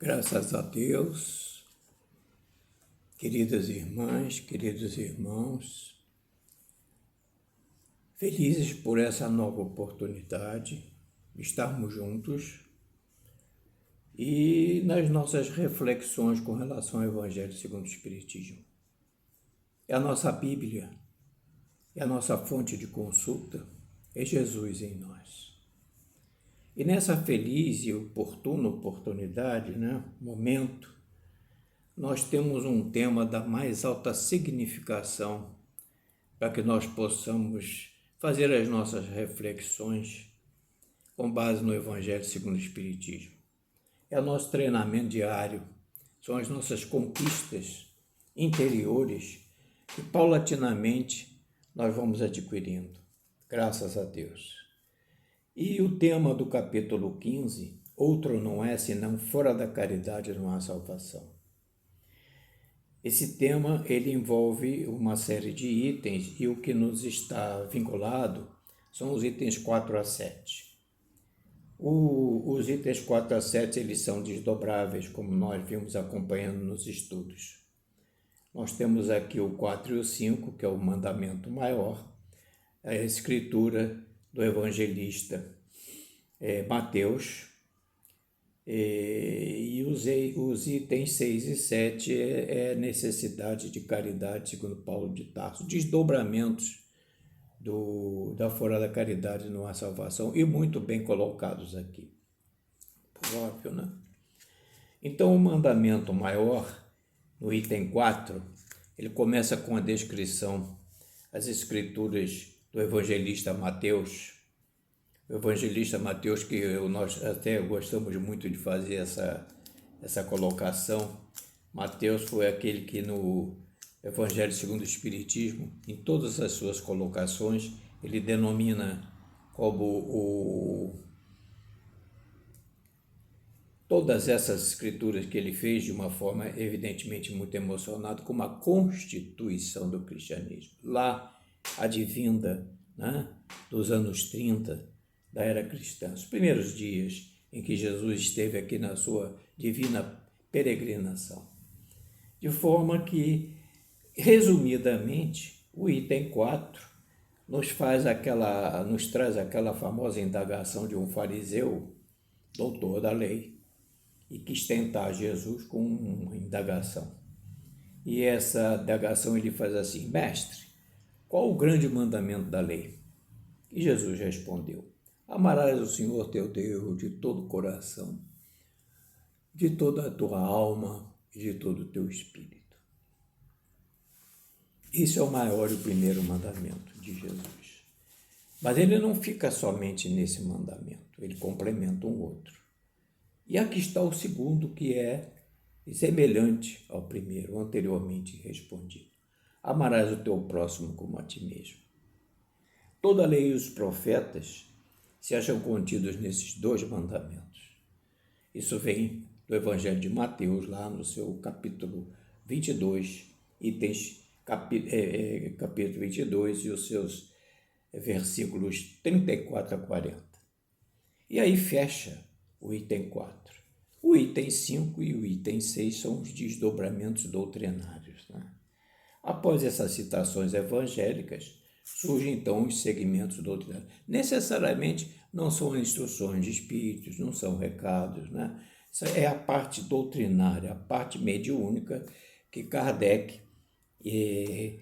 Graças a Deus, queridas irmãs, queridos irmãos, felizes por essa nova oportunidade de estarmos juntos e nas nossas reflexões com relação ao Evangelho segundo o Espiritismo. É a nossa Bíblia, é a nossa fonte de consulta, é Jesus em nós. E nessa feliz e oportuna oportunidade, momento, nós temos um tema da mais alta significação para que nós possamos fazer as nossas reflexões com base no Evangelho segundo o Espiritismo. É o nosso treinamento diário, são as nossas conquistas interiores que paulatinamente nós vamos adquirindo, graças a Deus. E o tema do capítulo 15, outro não é senão fora da caridade não há salvação. Esse tema ele envolve uma série de itens e o que nos está vinculado são os itens 4 a 7. Os itens 4 a 7 eles são desdobráveis, como nós vimos acompanhando nos estudos. Nós temos aqui o 4 e o 5, que é o mandamento maior, a escritura do evangelista Mateus, e os itens 6 e 7 é necessidade de caridade, segundo Paulo de Tarso, desdobramentos da fora da caridade não há salvação, e muito bem colocados aqui, por óbvio, né? Então, o mandamento maior, no item 4, ele começa com a descrição, as escrituras do evangelista Mateus. O evangelista Mateus, que nós até gostamos muito de fazer essa colocação. Mateus foi aquele que no Evangelho segundo o Espiritismo, em todas as suas colocações, ele denomina como todas essas escrituras que ele fez de uma forma evidentemente muito emocionada, como a constituição do cristianismo. Lá, advinda, dos anos 30, da era cristã, os primeiros dias em que Jesus esteve aqui na sua divina peregrinação. De forma que, resumidamente, o item 4 nos traz aquela famosa indagação de um fariseu, doutor da lei, e quis tentar Jesus com uma indagação. E essa indagação ele faz assim: mestre, qual o grande mandamento da lei? E Jesus respondeu: amarás o Senhor teu Deus de todo o coração, de toda a tua alma e de todo o teu espírito. Esse é o maior e o primeiro mandamento de Jesus. Mas ele não fica somente nesse mandamento, ele complementa um outro. E aqui está o segundo, que é semelhante ao primeiro, anteriormente respondido. Amarás o teu próximo como a ti mesmo. Toda a lei e os profetas se acham contidos nesses dois mandamentos. Isso vem do Evangelho de Mateus, lá no seu capítulo 22, capítulo 22 e os seus versículos 34 a 40. E aí fecha o item 4. O item 5 e o item 6 são os desdobramentos doutrinários. Após essas citações evangélicas, surgem então os segmentos doutrinários. Necessariamente não são instruções de espíritos, não são recados, Isso é a parte doutrinária, a parte mediúnica que Kardec,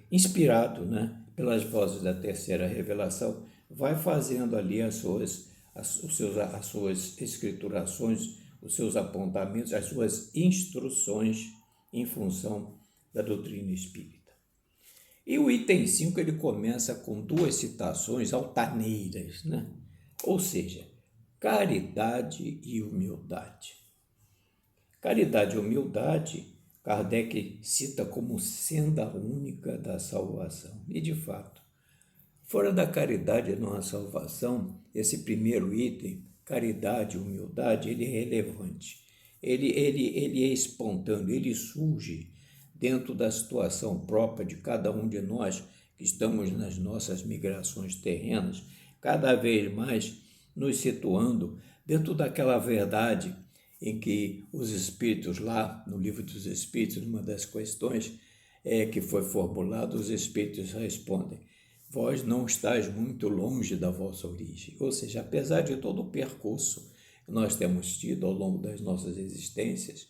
inspirado pelas vozes da terceira revelação, vai fazendo ali as suas escriturações, os seus apontamentos, as suas instruções em função da doutrina espírita. E o item 5 ele começa com duas citações altaneiras, Ou seja, caridade e humildade. Caridade e humildade, Kardec cita como senda única da salvação. E, de fato, fora da caridade não há salvação, esse primeiro item, caridade e humildade, ele é relevante. Ele é espontâneo, ele surge dentro da situação própria de cada um de nós que estamos nas nossas migrações terrenas, cada vez mais nos situando dentro daquela verdade em que os espíritos lá, no livro dos espíritos, uma das questões que foi formulada, os espíritos respondem: vós não estáis muito longe da vossa origem. Ou seja, apesar de todo o percurso que nós temos tido ao longo das nossas existências,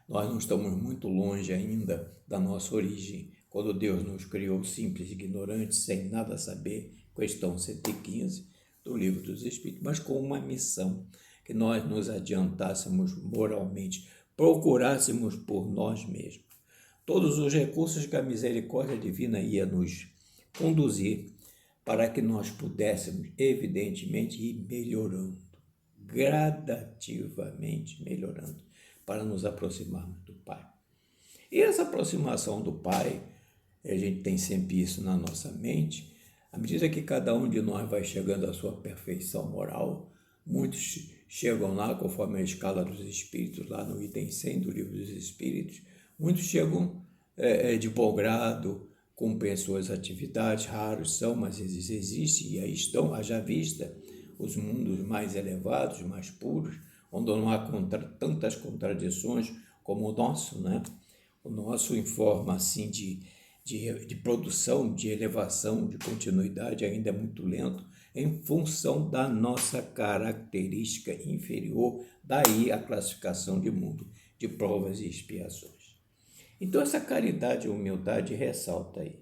nós não estamos muito longe ainda da nossa origem. Quando Deus nos criou simples, ignorantes, sem nada saber, questão 115 do livro dos Espíritos, mas com uma missão, que nós nos adiantássemos moralmente, procurássemos por nós mesmos todos os recursos que a misericórdia divina ia nos conduzir para que nós pudéssemos, evidentemente, ir melhorando, gradativamente melhorando, para nos aproximarmos do Pai. E essa aproximação do Pai, a gente tem sempre isso na nossa mente, à medida que cada um de nós vai chegando à sua perfeição moral, muitos chegam lá, conforme a escala dos Espíritos, lá no item 100 do Livro dos Espíritos, muitos chegam de bom grado, cumprem as suas atividades, raros são, mas eles existem e aí estão, haja vista, os mundos mais elevados, mais puros, onde não há tantas contradições como o nosso, né? O nosso em forma assim de produção, de elevação, de continuidade, ainda é muito lento, em função da nossa característica inferior, daí a classificação de mundo de provas e expiações. Então, essa caridade e humildade ressalta aí.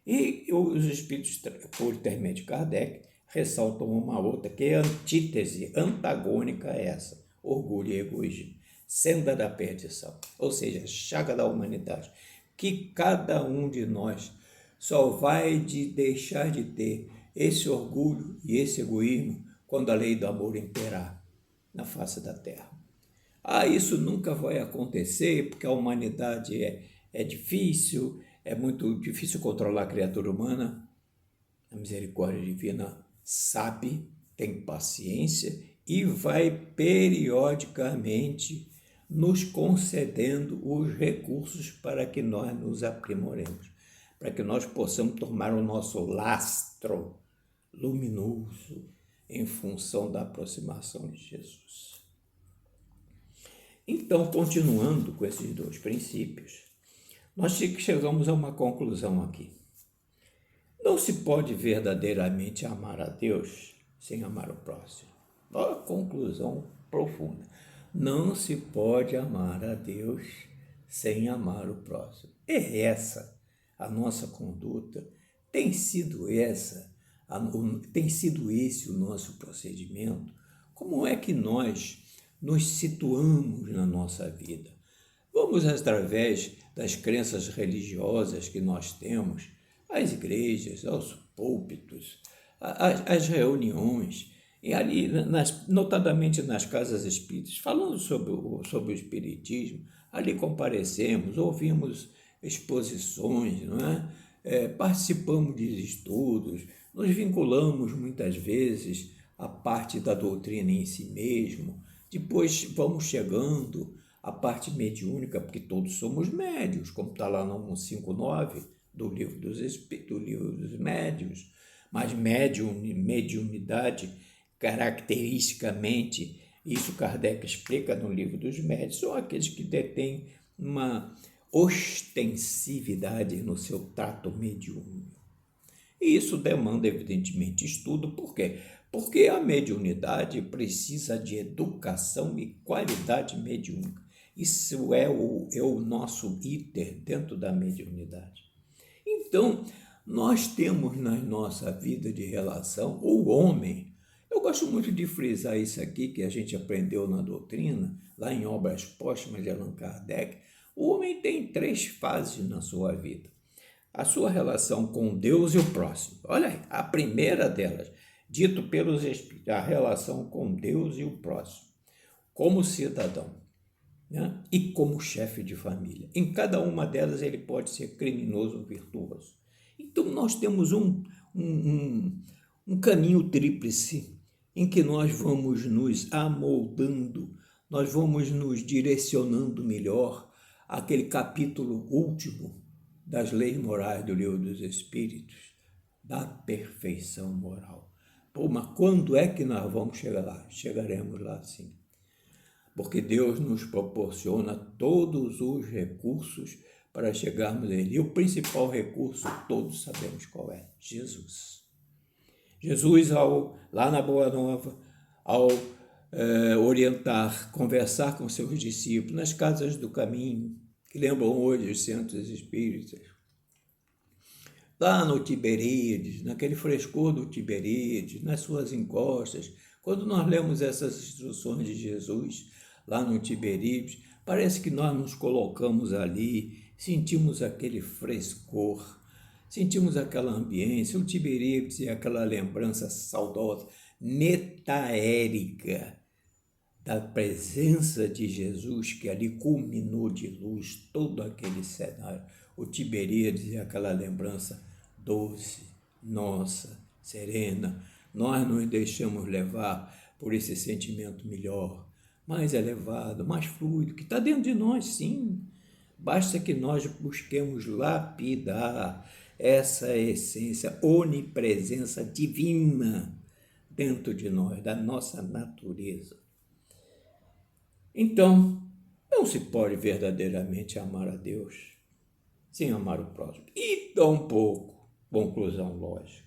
E os espíritos, por intermédio de Kardec, ressaltam uma outra, que é a antítese antagônica a essa, orgulho e egoísmo, senda da perdição, ou seja, chaga da humanidade, que cada um de nós só vai deixar de ter esse orgulho e esse egoísmo quando a lei do amor imperar na face da terra. Isso nunca vai acontecer porque a humanidade é difícil, é muito difícil controlar a criatura humana. A misericórdia divina sabe, tem paciência e vai periodicamente nos concedendo os recursos para que nós nos aprimoremos, para que nós possamos tomar o nosso lastro luminoso em função da aproximação de Jesus. Então, continuando com esses dois princípios, nós chegamos a uma conclusão aqui. Não se pode verdadeiramente amar a Deus sem amar o próximo. Olha a conclusão profunda. Não se pode amar a Deus sem amar o próximo. É essa a nossa conduta, tem sido esse o nosso procedimento. Como é que nós nos situamos na nossa vida? Vamos através das crenças religiosas que nós temos, às igrejas, aos púlpitos, às reuniões, e ali, notadamente nas casas espíritas, falando sobre o espiritismo, ali comparecemos, ouvimos exposições, não é? Participamos de estudos, nos vinculamos muitas vezes à parte da doutrina em si mesmo, depois vamos chegando à parte mediúnica, porque todos somos médios, como está lá no 159 do livro dos médios, mas mediunidade, caracteristicamente, isso Kardec explica no livro dos médios, são aqueles que detêm uma ostensividade no seu trato mediúnico. E isso demanda, evidentemente, estudo. Por quê? Porque a mediunidade precisa de educação e qualidade mediúnica. Isso é o nosso íter dentro da mediunidade. Então, nós temos na nossa vida de relação, o homem, eu gosto muito de frisar isso aqui, que a gente aprendeu na doutrina, lá em Obras Póstumas de Allan Kardec, o homem tem 3 fases na sua vida. A sua relação com Deus e o próximo. Olha aí, a primeira delas, dito pelos Espíritos, a relação com Deus e o próximo, como cidadão, né? E como chefe de família. Em cada uma delas ele pode ser criminoso ou virtuoso. Então nós temos um caminho tríplice em que nós vamos nos amoldando, nós vamos nos direcionando melhor àquele capítulo último das leis morais do Livro dos Espíritos, da perfeição moral. Mas quando é que nós vamos chegar lá? Chegaremos lá sim. porque Deus nos proporciona todos os recursos para chegarmos a Ele. E o principal recurso, todos sabemos qual é: Jesus. Jesus, lá na Boa Nova, ao orientar, conversar com seus discípulos nas casas do caminho, que lembram hoje os centros espíritas, lá no Tiberíades, naquele frescor do Tiberíades, nas suas encostas, quando nós lemos essas instruções de Jesus lá no Tiberíades, parece que nós nos colocamos ali, sentimos aquele frescor, sentimos aquela ambiência. O Tiberíades é aquela lembrança saudosa, metaérica, da presença de Jesus, que ali culminou de luz todo aquele cenário. O Tiberíades é aquela lembrança doce, nossa, serena. Nós nos deixamos levar por esse sentimento melhor, mais elevado, mais fluido, que está dentro de nós, sim. Basta que nós busquemos lapidar essa essência, onipresença divina dentro de nós, da nossa natureza. Então, não se pode verdadeiramente amar a Deus sem amar o próximo. E tampouco, conclusão lógica,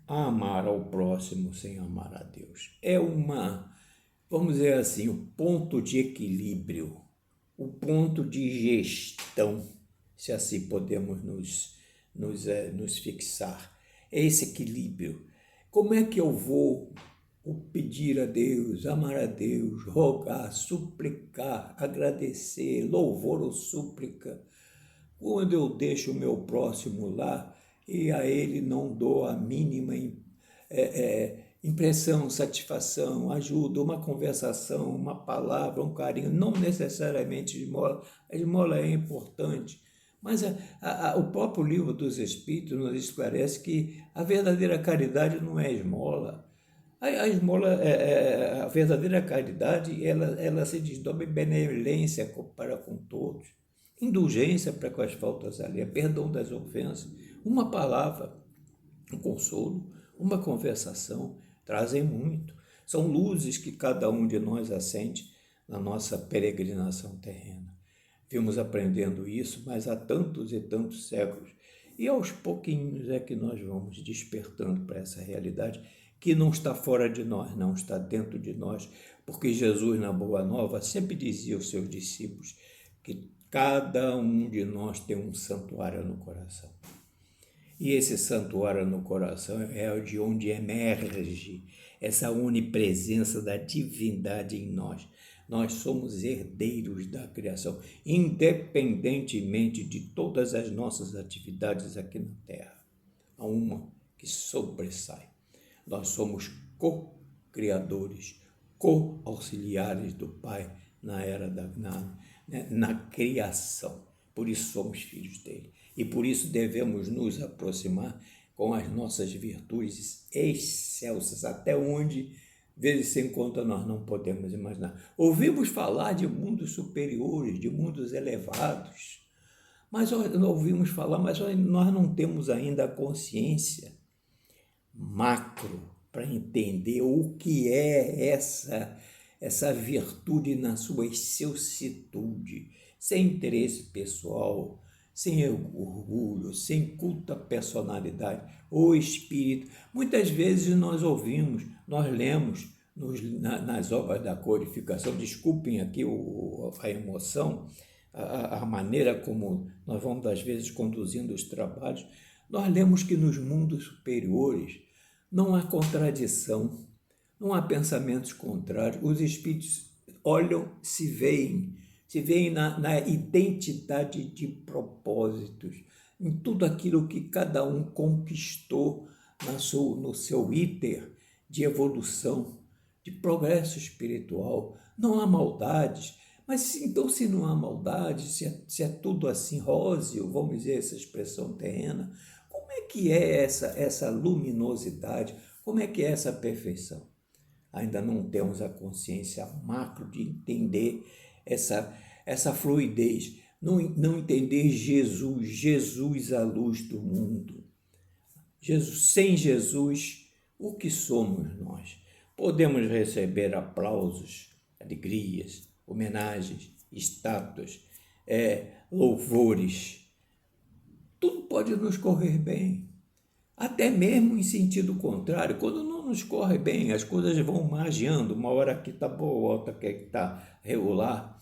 amar ao próximo sem amar a Deus. É vamos dizer assim, o ponto de equilíbrio, o ponto de gestão, se assim podemos nos fixar. É esse equilíbrio. Como é que eu vou pedir a Deus, amar a Deus, rogar, suplicar, agradecer, louvor ou súplica, quando eu deixo o meu próximo lá e a ele não dou a mínima impressão, satisfação, ajuda, uma conversação, uma palavra, um carinho, não necessariamente esmola. A esmola é importante, mas o próprio livro dos Espíritos nos esclarece que a verdadeira caridade não é esmola. A esmola, a verdadeira caridade, ela se desdobra em benevolência para com todos, indulgência para com as faltas alheias, perdão das ofensas, uma palavra, um consolo, uma conversação, trazem muito. São luzes que cada um de nós acende na nossa peregrinação terrena. Vimos aprendendo isso, mas há tantos e tantos séculos, e aos pouquinhos é que nós vamos despertando para essa realidade que não está fora de nós, não está dentro de nós, porque Jesus, na Boa Nova, sempre dizia aos seus discípulos que cada um de nós tem um santuário no coração. E esse santuário no coração é de onde emerge essa onipresença da divindade em nós. Nós somos herdeiros da criação, independentemente de todas as nossas atividades aqui na Terra. Há uma que sobressai. Nós somos co-criadores, co-auxiliares do Pai na criação. Por isso somos filhos dele. E por isso devemos nos aproximar com as nossas virtudes excelsas, até onde, vezes sem conta, nós não podemos imaginar. Ouvimos falar de mundos superiores, de mundos elevados, mas ouvimos falar, mas nós não temos ainda a consciência macro para entender o que é essa virtude na sua excelsitude, sem interesse pessoal, sem orgulho, sem culto à personalidade, o espírito. Muitas vezes nós lemos nas obras da codificação, desculpem aqui a emoção, a maneira como nós vamos às vezes conduzindo os trabalhos, nós lemos que nos mundos superiores não há contradição, não há pensamentos contrários. Os espíritos olham, se veem na identidade de propósitos, em tudo aquilo que cada um conquistou no seu íter de evolução, de progresso espiritual. Não há maldades. Mas então, se não há maldade, se é tudo assim róseo, vamos dizer essa expressão terrena, como é que é essa luminosidade? Como é que é essa perfeição? Ainda não temos a consciência macro de entender essa fluidez, não entender Jesus a luz do mundo. Sem Jesus, o que somos nós? Podemos receber aplausos, alegrias, homenagens, estátuas, louvores. Tudo pode nos correr bem, até mesmo em sentido contrário. Quando não nos corre bem, as coisas vão magiando, uma hora aqui está boa, outra aqui está regular.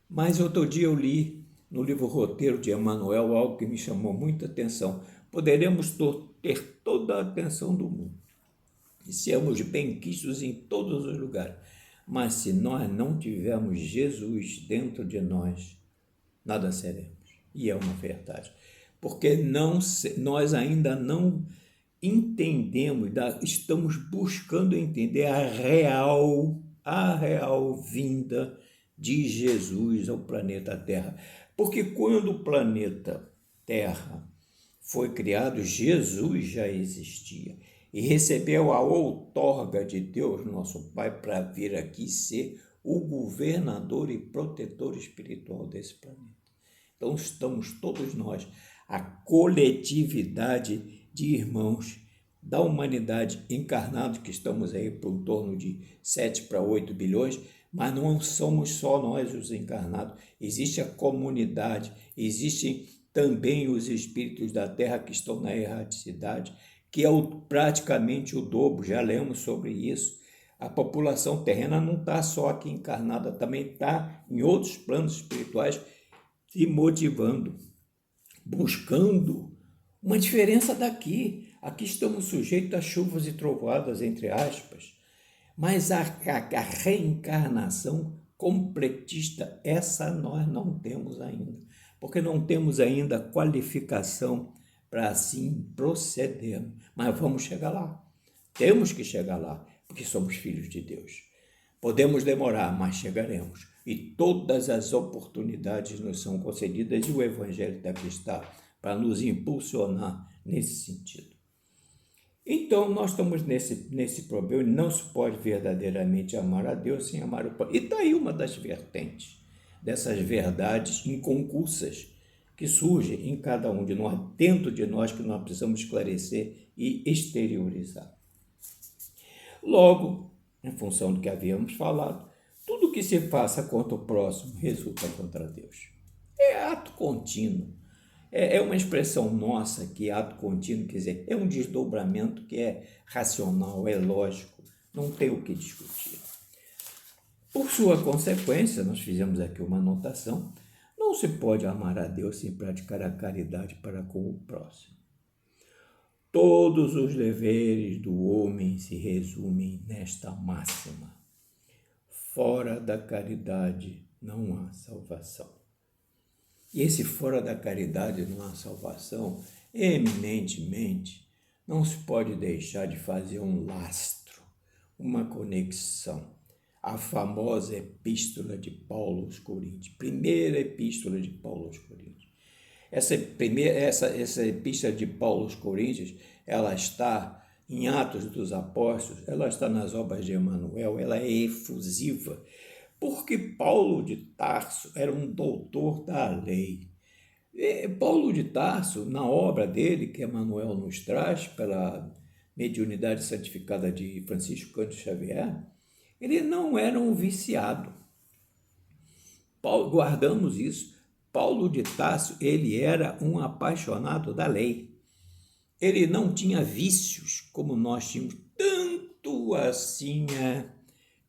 Mas outro dia eu li no livro Roteiro de Emmanuel algo que me chamou muita atenção. Poderemos ter toda a atenção do mundo e sermos benquistos em todos os lugares, mas se nós não tivermos Jesus dentro de nós, nada seremos. E é uma verdade, porque nós ainda não entendemos, estamos buscando entender a real vinda de Jesus ao planeta Terra. Porque quando o planeta Terra foi criado, Jesus já existia e recebeu a outorga de Deus, nosso Pai, para vir aqui ser o governador e protetor espiritual desse planeta. Então estamos todos nós, a coletividade de irmãos da humanidade encarnados, que estamos aí por em torno de 7 para 8 bilhões, mas não somos só nós os encarnados, existe a comunidade, existem também os espíritos da Terra que estão na erraticidade, que é praticamente o dobro, já lemos sobre isso. A população terrena não está só aqui encarnada, também está em outros planos espirituais, se motivando, buscando uma diferença daqui. Aqui estamos sujeitos a chuvas e trovoadas, entre aspas, mas a reencarnação completista, essa nós não temos ainda, porque não temos ainda qualificação para assim proceder, mas vamos chegar lá, temos que chegar lá, porque somos filhos de Deus. Podemos demorar, mas chegaremos, e todas as oportunidades nos são concedidas, e o Evangelho deve estar para nos impulsionar nesse sentido. Então, nós estamos nesse problema, não se pode verdadeiramente amar a Deus sem amar o próximo. E está aí uma das vertentes dessas verdades inconcussas que surgem em cada um de nós, dentro de nós, que nós precisamos esclarecer e exteriorizar. Logo, em função do que havíamos falado, tudo que se faça contra o próximo resulta contra Deus. É ato contínuo. É uma expressão nossa que ato contínuo, quer dizer, é um desdobramento que é racional, é lógico, não tem o que discutir. Por sua consequência, nós fizemos aqui uma anotação, não se pode amar a Deus sem praticar a caridade para com o próximo. Todos os deveres do homem se resumem nesta máxima: fora da caridade não há salvação. E esse fora da caridade não há salvação, eminentemente, não se pode deixar de fazer um lastro, uma conexão. A famosa epístola de Paulo aos Coríntios, primeira epístola de Paulo aos Coríntios. Essa epístola de Paulo aos Coríntios, ela está em Atos dos Apóstolos, ela está nas obras de Emmanuel, ela é efusiva, porque Paulo de Tarso era um doutor da lei. Paulo de Tarso, na obra dele, que Emmanuel nos traz, pela mediunidade santificada de Francisco Cândido Xavier, ele não era um viciado. Guardamos isso. Paulo de Tarso, ele era um apaixonado da lei. Ele não tinha vícios como nós tínhamos, tanto assim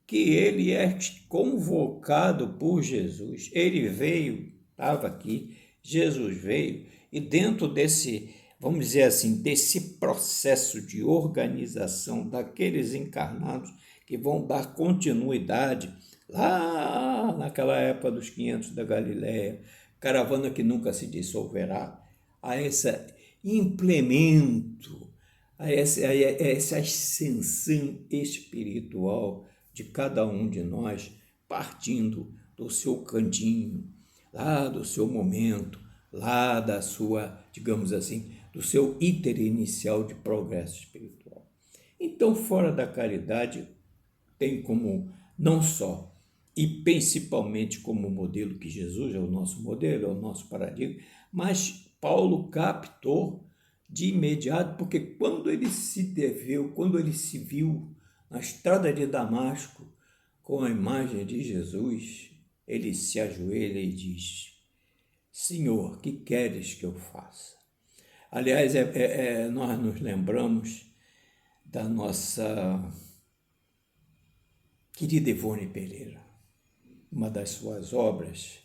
que ele é convocado por Jesus. Ele veio, estava aqui, Jesus veio, e dentro desse, vamos dizer assim, desse processo de organização daqueles encarnados que vão dar continuidade lá naquela época dos 500 da Galileia, caravana que nunca se dissolverá, a esse implemento, a essa ascensão espiritual de cada um de nós, partindo do seu cantinho, lá do seu momento, lá da sua, digamos assim, do seu iter inicial de progresso espiritual. Então, fora da caridade, tem como não só e principalmente como modelo, que Jesus é o nosso modelo, é o nosso paradigma, mas Paulo captou de imediato, porque quando ele se viu na estrada de Damasco, com a imagem de Jesus, ele se ajoelha e diz: Senhor, que queres que eu faça? Aliás, nós nos lembramos da nossa querida Ivone Pereira. Uma das suas obras,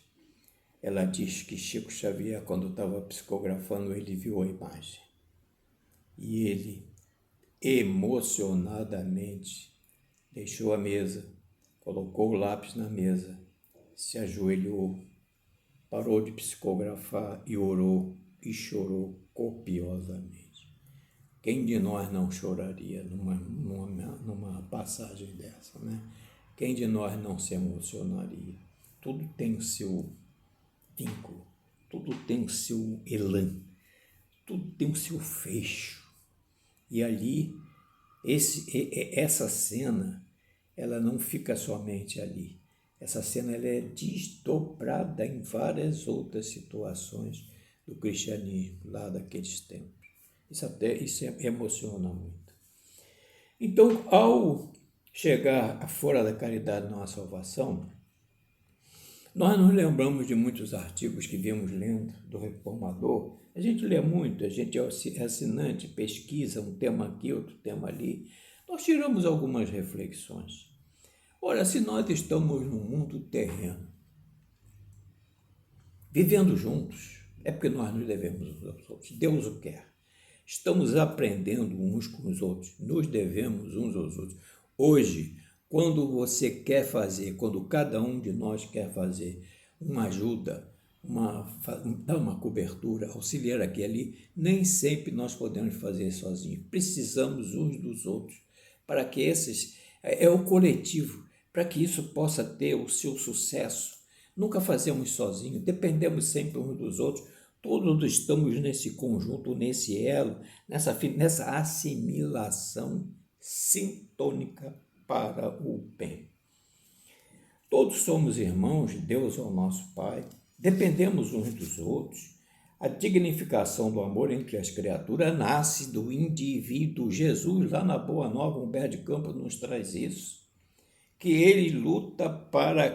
ela diz que Chico Xavier, quando estava psicografando, ele viu a imagem. E ele, emocionadamente, deixou a mesa, colocou o lápis na mesa, se ajoelhou, parou de psicografar e orou e chorou copiosamente. Quem de nós não choraria numa passagem dessa, né? Quem de nós não se emocionaria? Tudo tem o seu vínculo, tudo tem o seu elan, tudo tem o seu fecho. E ali, essa cena, ela não fica somente ali. Essa cena ela é desdobrada em várias outras situações do cristianismo, lá daqueles tempos. Isso emociona muito. Então, ao chegar a fora da caridade não há salvação, nós nos lembramos de muitos artigos que viemos lendo do Reformador. A gente lê muito, a gente é assinante, pesquisa um tema aqui, outro tema ali. Nós tiramos algumas reflexões. Ora, se nós estamos num mundo terreno, vivendo juntos, é porque nós nos devemos uns aos outros. Deus o quer. Estamos aprendendo uns com os outros, nos devemos uns aos outros. Hoje, quando você quer fazer, quando cada um de nós quer fazer uma ajuda, dar uma cobertura, auxiliar aqui e ali, nem sempre nós podemos fazer sozinhos. Precisamos uns dos outros para que é o coletivo, para que isso possa ter o seu sucesso. Nunca fazemos sozinhos, dependemos sempre uns dos outros. Todos estamos nesse conjunto, nesse elo, nessa assimilação sintônica para o bem. Todos somos irmãos, Deus é o nosso Pai, dependemos uns dos outros. A dignificação do amor entre as criaturas nasce do indivíduo. Jesus, lá na Boa Nova, Humberto de Campos, nos traz isso, que ele luta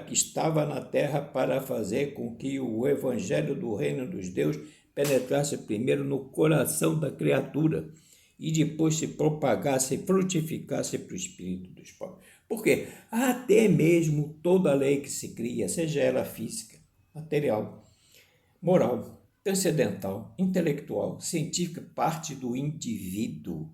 que estava na terra para fazer com que o evangelho do reino dos deuses penetrasse primeiro no coração da criatura e depois se propagasse e frutificasse para o espírito dos povos. Por quê? Até mesmo toda lei que se cria, seja ela física, material, moral, transcendental, intelectual, científica, parte do indivíduo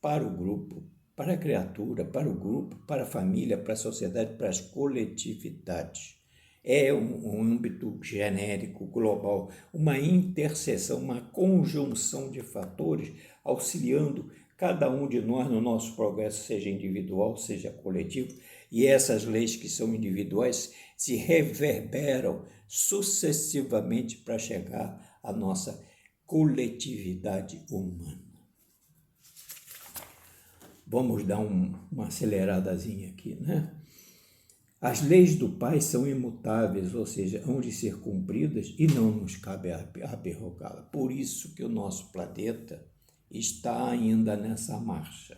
para o grupo, para a criatura, para o grupo, para a família, para a sociedade, para as coletividades. É um âmbito genérico, global, uma interseção, uma conjunção de fatores auxiliando cada um de nós no nosso progresso, seja individual, seja coletivo, e essas leis que são individuais se reverberam sucessivamente para chegar à nossa coletividade humana. Vamos dar uma aceleradazinha aqui, né? As leis do Pai são imutáveis, ou seja, hão de ser cumpridas e não nos cabe abrogá-la. Por isso que o nosso planeta está ainda nessa marcha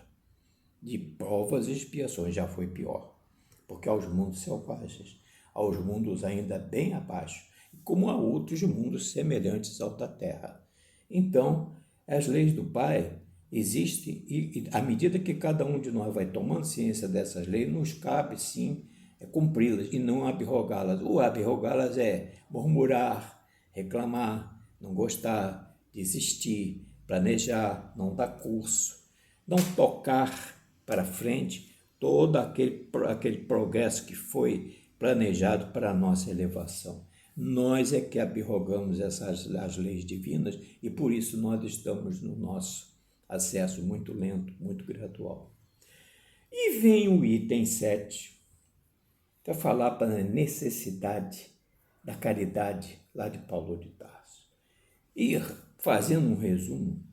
de provas e expiações. Já foi pior, porque aos mundos selvagens, aos mundos ainda bem abaixo, como a outros mundos semelhantes ao da Terra. Então, as leis do Pai existem e à medida que cada um de nós vai tomando ciência dessas leis, nos cabe sim cumpri-las e não abrogá-las. O abrogá-las é murmurar, reclamar, não gostar, desistir, planejar, não dar curso, não tocar para frente todo aquele progresso que foi planejado para a nossa elevação. Nós é que abrogamos as leis divinas e por isso nós estamos no nosso acesso muito lento, muito gradual. E vem o item 7, para falar para a necessidade da caridade lá de Paulo de Tarso. E fazendo um resumo,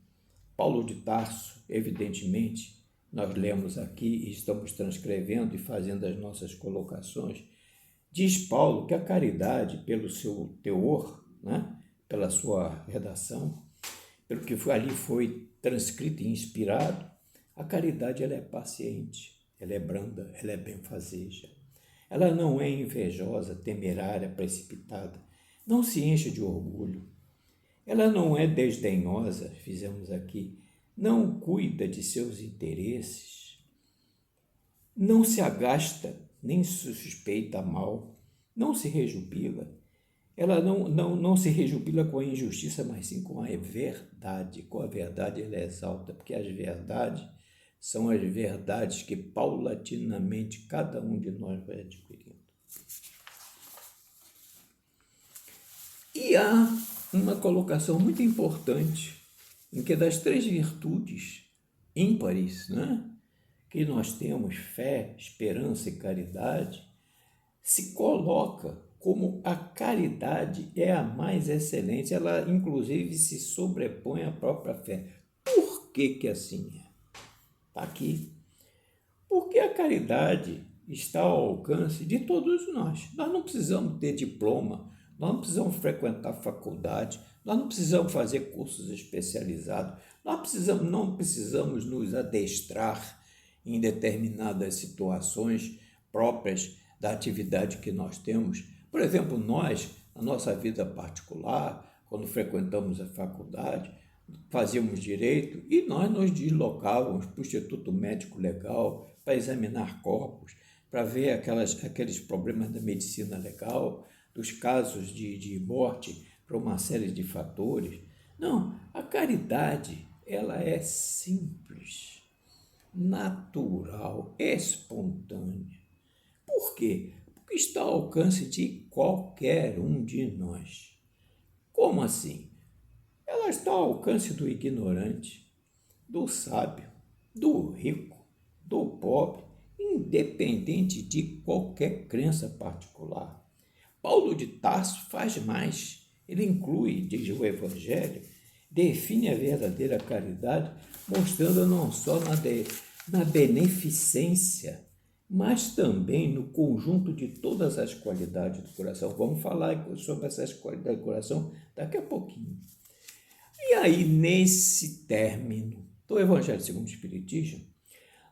Paulo de Tarso, evidentemente, nós lemos aqui e estamos transcrevendo e fazendo as nossas colocações, diz Paulo que a caridade, pelo seu teor, né, pela sua redação, pelo que ali foi transcrito e inspirado, a caridade ela é paciente, ela é branda, ela é benfazeja. Ela não é invejosa, temerária, precipitada. Não se enche de orgulho. Ela não é desdenhosa, fizemos aqui. Não cuida de seus interesses. Não se agasta, nem se suspeita mal. Não se rejubila. Ela não se rejubila com a injustiça, mas sim com a verdade. Com a verdade ela exalta, porque as verdades são as verdades que paulatinamente cada um de nós vai adquirindo. E há uma colocação muito importante, em que das 3 virtudes ímpares, né, que nós temos, fé, esperança e caridade, se coloca como a caridade é a mais excelente, ela inclusive se sobrepõe à própria fé. Por que assim é? Está aqui. Porque a caridade está ao alcance de todos nós. Nós não precisamos ter diploma, nós não precisamos frequentar faculdade, nós não precisamos fazer cursos especializados, não precisamos nos adestrar em determinadas situações próprias da atividade que nós temos. Por exemplo, nós, na nossa vida particular, quando frequentamos a faculdade, fazíamos direito e nós nos deslocávamos para o Instituto Médico Legal para examinar corpos, para ver aqueles problemas da medicina legal, dos casos de morte, para uma série de fatores. Não, a caridade, ela é simples, natural, espontânea. Por quê? Porque está ao alcance de qualquer um de nós. Como assim? Ela está ao alcance do ignorante, do sábio, do rico, do pobre, independente de qualquer crença particular. Paulo de Tarso faz mais. Ele inclui, diz o Evangelho, define a verdadeira caridade, mostrando não só na beneficência, mas também no conjunto de todas as qualidades do coração. Vamos falar sobre essas qualidades do coração daqui a pouquinho. E aí, nesse término do Evangelho segundo o Espiritismo,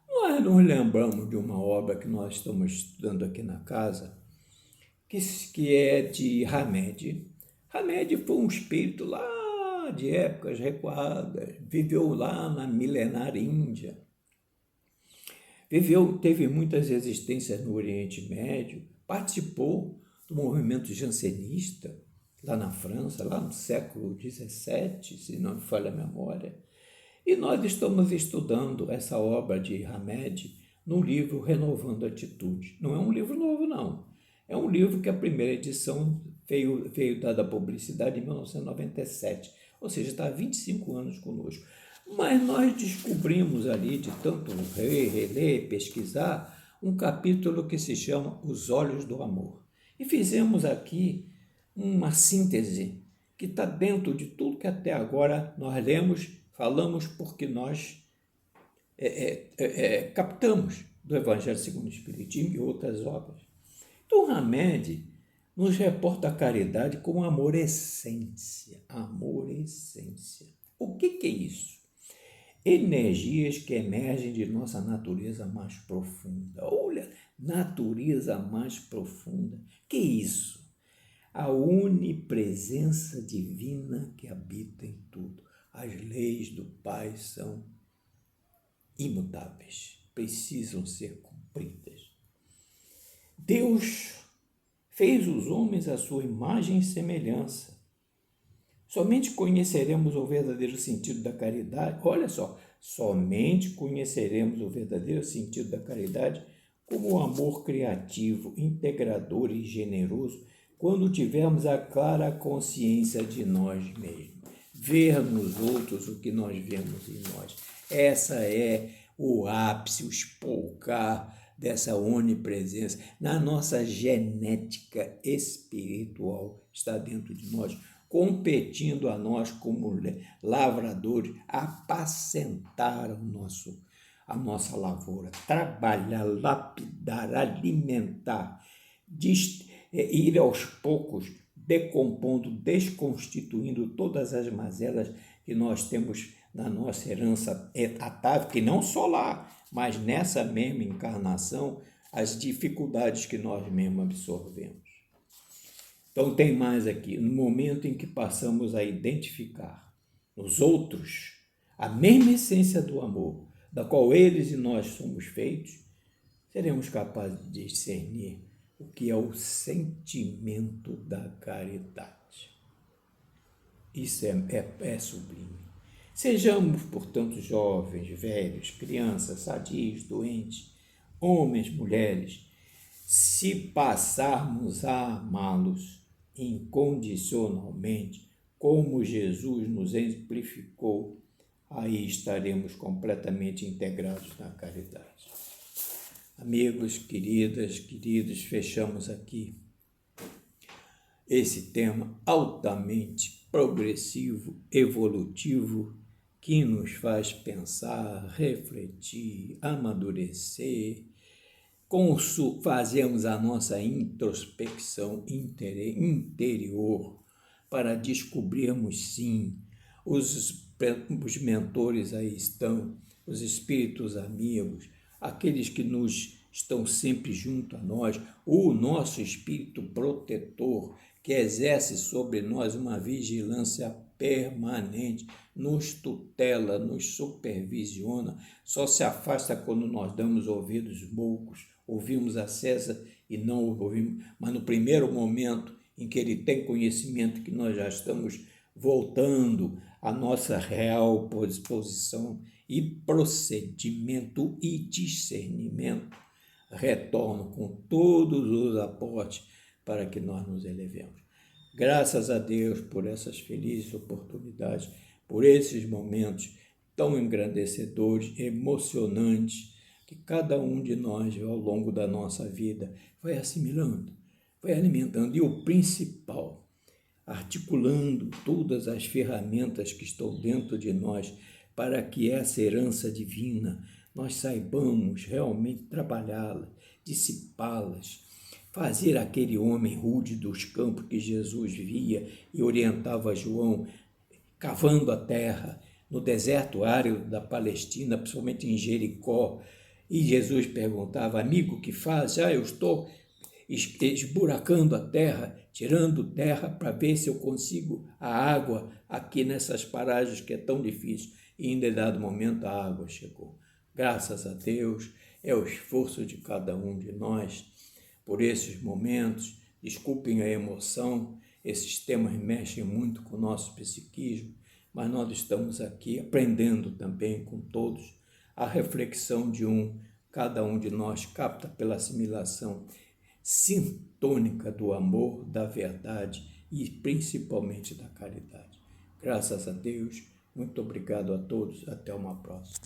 nós nos lembramos de uma obra que nós estamos estudando aqui na casa, que é de Hamed. Hamed foi um espírito lá de épocas recuadas, viveu lá na milenar Índia, teve muitas existências no Oriente Médio, participou do movimento jansenista, lá na França, lá no século XVII, se não me falha a memória. E nós estamos estudando essa obra de Hamed no livro Renovando a Atitude. Não é um livro novo, não. É um livro que a primeira edição veio dada publicidade em 1997, ou seja, está há 25 anos conosco. Mas nós descobrimos ali, de tanto reler, pesquisar, um capítulo que se chama Os Olhos do Amor. E fizemos aqui uma síntese que está dentro de tudo que até agora nós lemos, falamos, porque nós captamos do Evangelho segundo o Espiritismo e outras obras. Então, Hamed nos reporta a caridade como amor-essência. Amor-essência. O que é isso? Energias que emergem de nossa natureza mais profunda. Olha, natureza mais profunda. Que é isso? A onipresença divina que habita em tudo. As leis do Pai são imutáveis, precisam ser cumpridas. Deus fez os homens à sua imagem e semelhança. Somente conheceremos o verdadeiro sentido da caridade. Olha só, somente conheceremos o verdadeiro sentido da caridade como o amor criativo, integrador e generoso, quando tivermos a clara consciência de nós mesmos, ver nos outros o que nós vemos em nós. Essa é o ápice, o espolcar dessa onipresença. Na nossa genética espiritual está dentro de nós, competindo a nós como lavradores, apacentar a nossa lavoura, trabalhar, lapidar, alimentar, ir aos poucos decompondo, desconstituindo todas as mazelas que nós temos na nossa herança atávica, e não só lá, mas nessa mesma encarnação, as dificuldades que nós mesmos absorvemos. Então tem mais aqui, no momento em que passamos a identificar nos outros a mesma essência do amor, da qual eles e nós somos feitos, seremos capazes de discernir o que é o sentimento da caridade. Isso é sublime. Sejamos, portanto, jovens, velhos, crianças, sadios, doentes, homens, mulheres, se passarmos a amá-los incondicionalmente, como Jesus nos exemplificou, aí estaremos completamente integrados na caridade. Amigos, queridas, queridos, fechamos aqui esse tema altamente progressivo, evolutivo, que nos faz pensar, refletir, amadurecer, fazemos a nossa introspecção interior para descobrirmos, sim, os mentores aí estão, os espíritos amigos, aqueles que estão sempre junto a nós, o nosso espírito protetor, que exerce sobre nós uma vigilância permanente, nos tutela, nos supervisiona, só se afasta quando nós damos ouvidos moucos, ouvimos a César e não o ouvimos, mas no primeiro momento em que ele tem conhecimento que nós já estamos voltando à nossa real posição e procedimento e discernimento, retorno com todos os aportes para que nós nos elevemos. Graças a Deus por essas felizes oportunidades, por esses momentos tão engrandecedores, emocionantes, que cada um de nós, ao longo da nossa vida, vai assimilando, vai alimentando. E o principal, articulando todas as ferramentas que estão dentro de nós para que essa herança divina nós saibamos realmente trabalhá-la, dissipá-las, fazer aquele homem rude dos campos que Jesus via e orientava João, cavando a terra no deserto árido da Palestina, principalmente em Jericó. E Jesus perguntava: amigo, o que faz? Eu estou esburacando a terra, tirando terra para ver se eu consigo a água aqui nessas paragens que é tão difícil. E em dado momento a água chegou. Graças a Deus, é o esforço de cada um de nós por esses momentos. Desculpem a emoção, esses temas mexem muito com o nosso psiquismo, mas nós estamos aqui aprendendo também com todos a reflexão de cada um de nós capta pela assimilação sintônica do amor, da verdade e principalmente da caridade. Graças a Deus, muito obrigado a todos, até uma próxima.